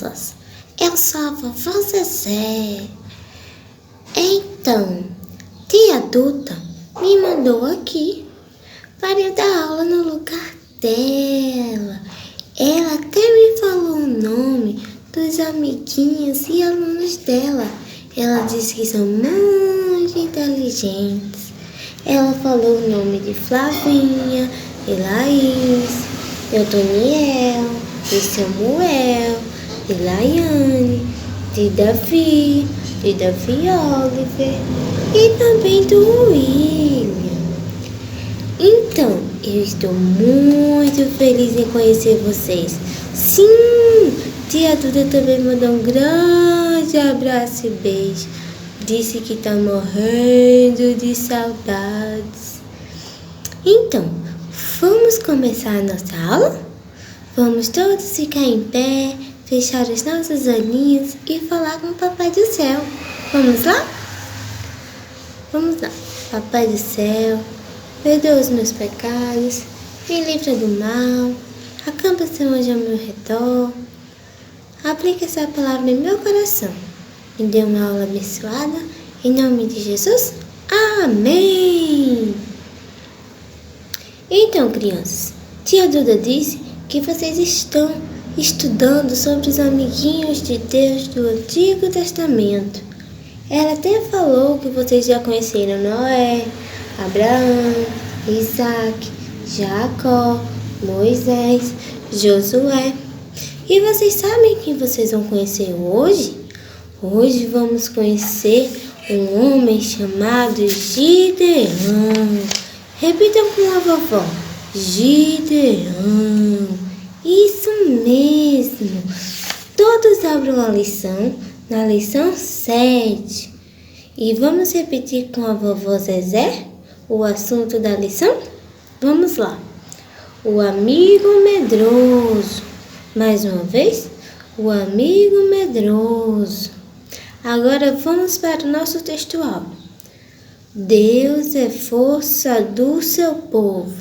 crianças, eu sou a vovó Zezé. Então, tia adulta me mandou aqui para eu dar aula no lugar dela. Ela até me falou o nome dos amiguinhos e alunos dela. Ela disse que são muito inteligentes. Ela falou o nome de Flavinha, de Laís, de Otoniel, de Samuel, de Laiane, de Davi Oliver e também do William. Então, eu estou muito feliz em conhecer vocês. Sim, tia Duda também mandou um grande abraço e beijo. Disse que está morrendo de saudades. Então, vamos começar a nossa aula? Vamos todos ficar em pé, fechar os nossos olhinhos e falar com o Papai do Céu. Vamos lá? Vamos lá. Papai do Céu, perdoa os meus pecados, me livra do mal, acampa seu anjo ao meu redor, aplica essa palavra em meu coração. Me dê uma aula abençoada, em nome de Jesus. Amém! Então, crianças, tia Duda disse que vocês estão estudando sobre os amiguinhos de Deus do Antigo Testamento. Ela até falou que vocês já conheceram Noé, Abraão, Isaac, Jacó, Moisés, Josué. E vocês sabem quem vocês vão conhecer hoje? Hoje vamos conhecer um homem chamado Gideão. Repitam com a vovó. Gideão. Isso mesmo. Todos abram a lição na lição 7. E vamos repetir com a vovó Zezé o assunto da lição? Vamos lá. O amigo medroso. Mais uma vez. O amigo medroso. Agora vamos para o nosso textual. Deus é força do seu povo.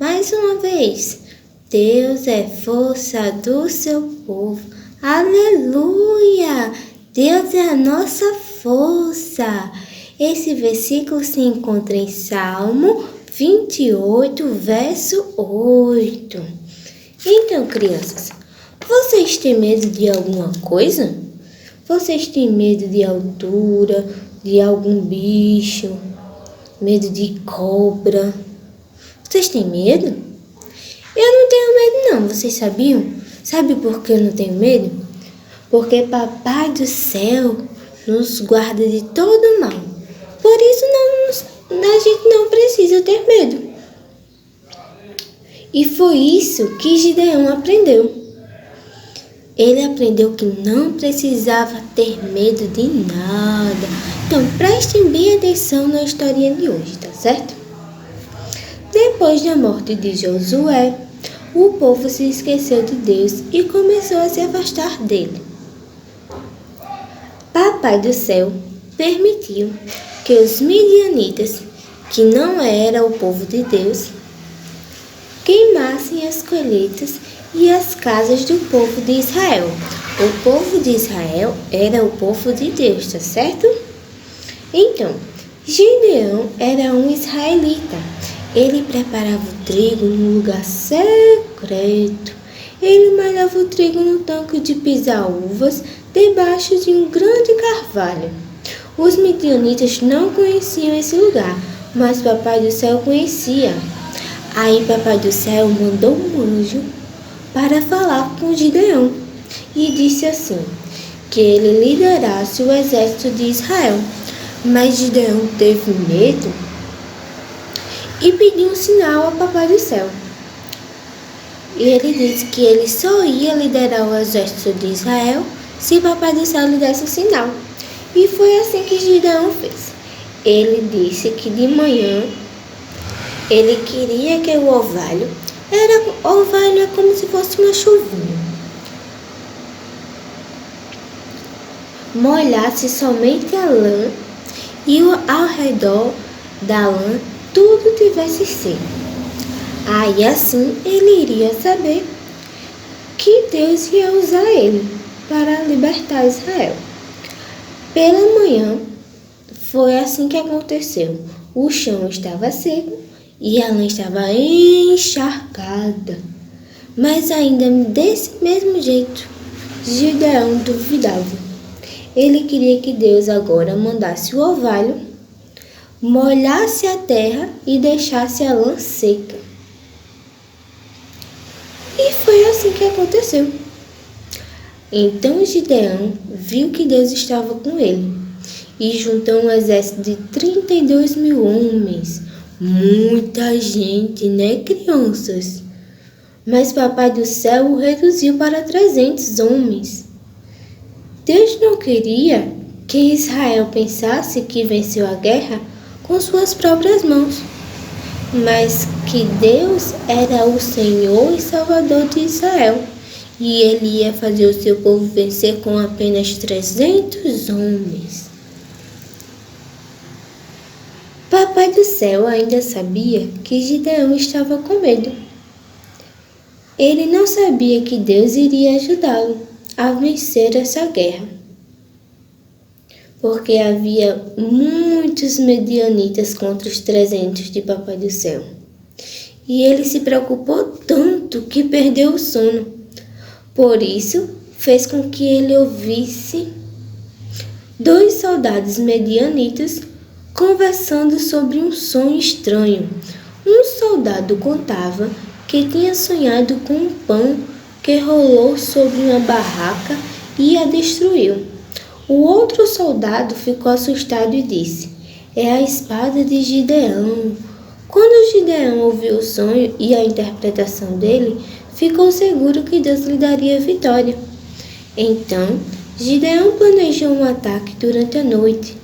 Mais uma vez. Deus é força do seu povo. Aleluia! Deus é a nossa força. Esse versículo se encontra em Salmo 28, verso 8. Então, crianças, vocês têm medo de alguma coisa? Vocês têm medo de altura, de algum bicho, medo de cobra? Vocês têm medo? Eu não tenho medo não, vocês sabiam? Sabe por que eu não tenho medo? Porque Papai do Céu nos guarda de todo mal. Por isso a gente não precisa ter medo. E foi isso que Gideão aprendeu. Ele aprendeu que não precisava ter medo de nada. Então, prestem bem atenção na historinha de hoje, tá certo? Depois da morte de Josué, o povo se esqueceu de Deus e começou a se afastar dele. Papai do Céu permitiu que os midianitas, que não era o povo de Deus, queimassem as colheitas e as casas do povo de Israel. O povo de Israel era o povo de Deus, tá certo? Então, Gideão era um israelita. Ele preparava o trigo num lugar secreto. Ele malhava o trigo no tanque de pisar uvas debaixo de um grande carvalho. Os midianitas não conheciam esse lugar, mas Papai do Céu conhecia. Aí Papai do Céu mandou um anjo para falar com Gideão e disse assim, que ele liderasse o exército de Israel. Mas Gideão teve medo e pediu um sinal ao Papai do Céu. E ele disse que ele só ia liderar o exército de Israel se Papai do Céu lhe desse um sinal. E foi assim que Gideão fez. Ele disse que de manhã ele queria que o orvalho é como se fosse uma chuvinha, molhasse somente a lã e ao redor da lã tudo tivesse seco. Aí assim ele iria saber que Deus ia usar ele. para libertar Israel. Pela manhã, foi assim que aconteceu. O chão estava seco e a lã estava encharcada. Mas ainda desse mesmo jeito, Gideão duvidava. Ele queria que Deus agora mandasse o orvalho, molhasse a terra e deixasse a lã seca. E foi assim que aconteceu. Então Gideão viu que Deus estava com ele e juntou um exército de 32.000 homens. Muita gente, né, crianças? Mas Papai do Céu o reduziu para 300 homens. Deus não queria que Israel pensasse que venceu a guerra com suas próprias mãos, mas que Deus era o Senhor e Salvador de Israel, e Ele ia fazer o seu povo vencer com apenas 300 homens. Papai do Céu ainda sabia que Gideão estava com medo. Ele não sabia que Deus iria ajudá-lo a vencer essa guerra, porque havia muitos medianitas contra os 300 de Papai do Céu. E ele se preocupou tanto que perdeu o sono. Por isso, fez com que ele ouvisse 2 soldados medianitas conversando sobre um sonho estranho. Um soldado contava que tinha sonhado com um pão que rolou sobre uma barraca e a destruiu. O outro soldado ficou assustado e disse: "É a espada de Gideão." Quando Gideão ouviu o sonho e a interpretação dele, ficou seguro que Deus lhe daria vitória. Então, Gideão planejou um ataque durante a noite.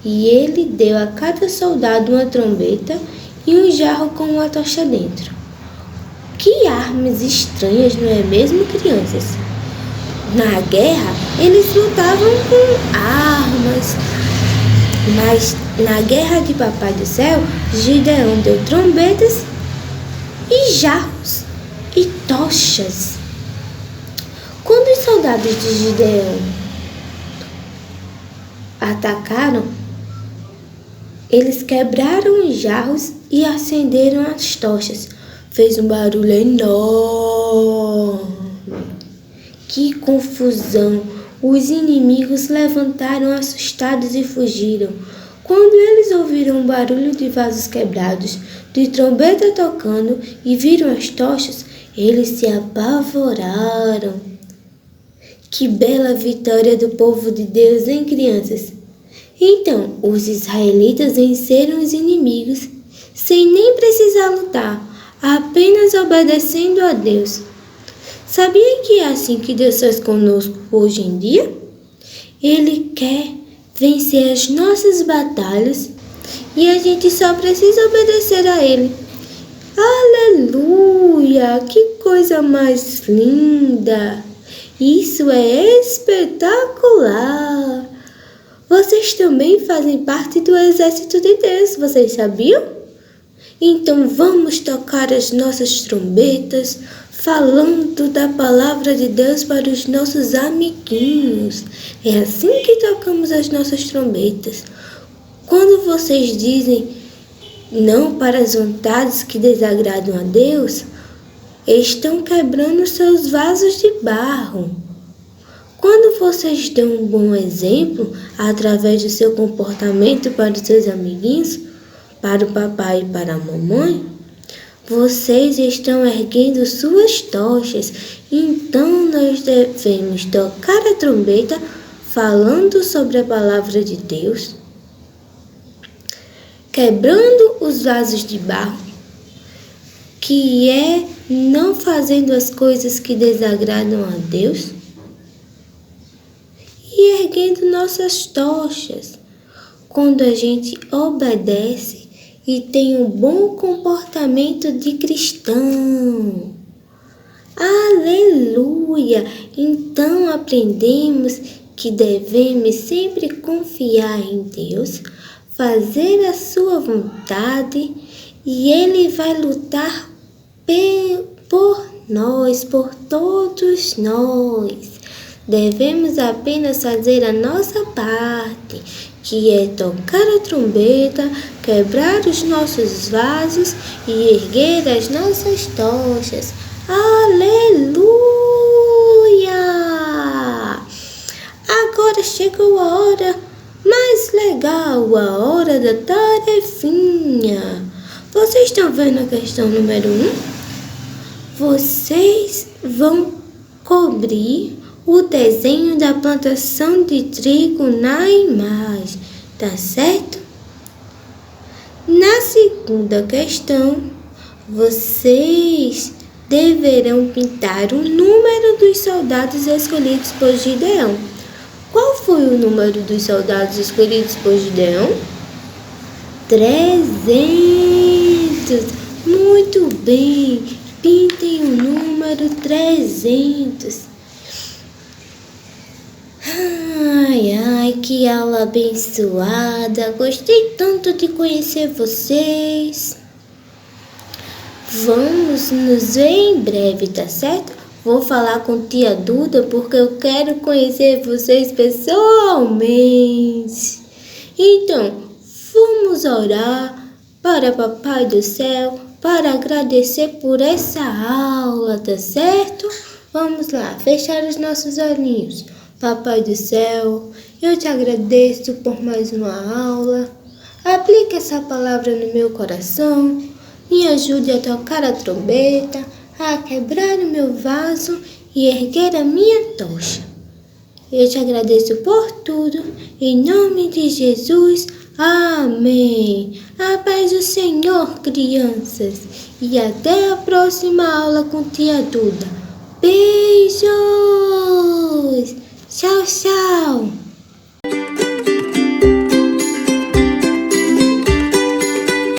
E ele deu a cada soldado uma trombeta e um jarro com uma tocha dentro. Que armas estranhas, não é mesmo, crianças? Na guerra, eles lutavam com armas, mas na guerra de Papai do Céu, Gideão deu trombetas e jarros e tochas. Quando os soldados de Gideão atacaram, eles quebraram os jarros e acenderam as tochas. Fez um barulho enorme. Que confusão! Os inimigos levantaram assustados e fugiram. Quando eles ouviram o barulho de vasos quebrados, de trombeta tocando e viram as tochas, eles se apavoraram. Que bela vitória do povo de Deus, hein, crianças? Então, os israelitas venceram os inimigos sem nem precisar lutar, apenas obedecendo a Deus. Sabia que é assim que Deus faz conosco hoje em dia? Ele quer vencer as nossas batalhas e a gente só precisa obedecer a Ele. Aleluia! Que coisa mais linda! Isso é espetacular! Vocês também fazem parte do exército de Deus, vocês sabiam? Então vamos tocar as nossas trombetas, falando da palavra de Deus para os nossos amiguinhos. É assim que tocamos as nossas trombetas. Quando vocês dizem não para as vontades que desagradam a Deus, estão quebrando seus vasos de barro. Quando vocês dão um bom exemplo através do seu comportamento para os seus amiguinhos, para o papai e para a mamãe, vocês estão erguendo suas tochas. Então nós devemos tocar a trombeta falando sobre a palavra de Deus, quebrando os vasos de barro, que é não fazendo as coisas que desagradam a Deus, e erguendo nossas tochas quando a gente obedece e tem um bom comportamento de cristão. Aleluia! Então aprendemos que devemos sempre confiar em Deus, fazer a sua vontade e Ele vai lutar por nós, por todos nós. Devemos apenas fazer a nossa parte, que é tocar a trombeta, quebrar os nossos vasos e erguer as nossas tochas. Aleluia! Agora chegou a hora mais legal, a hora da tarefinha. Vocês estão vendo a questão número 1? Vocês vão cobrir o desenho da plantação de trigo na imagem, tá certo? Na segunda questão, vocês deverão pintar o número dos soldados escolhidos por Gideão. Qual foi o número dos soldados escolhidos por Gideão? 300. Muito bem, pintem o número 300. Ai, que aula abençoada. Gostei tanto de conhecer vocês. Vamos nos ver em breve, tá certo? Vou falar com tia Duda porque eu quero conhecer vocês pessoalmente. Então, vamos orar para Papai do Céu para agradecer por essa aula, tá certo? Vamos lá, fechar os nossos olhinhos. Papai do Céu, eu te agradeço por mais uma aula. Aplique essa palavra no meu coração. Me ajude a tocar a trombeta, a quebrar o meu vaso e erguer a minha tocha. Eu te agradeço por tudo. Em nome de Jesus. Amém. A paz do Senhor, crianças. E até a próxima aula com tia Duda. Beijo!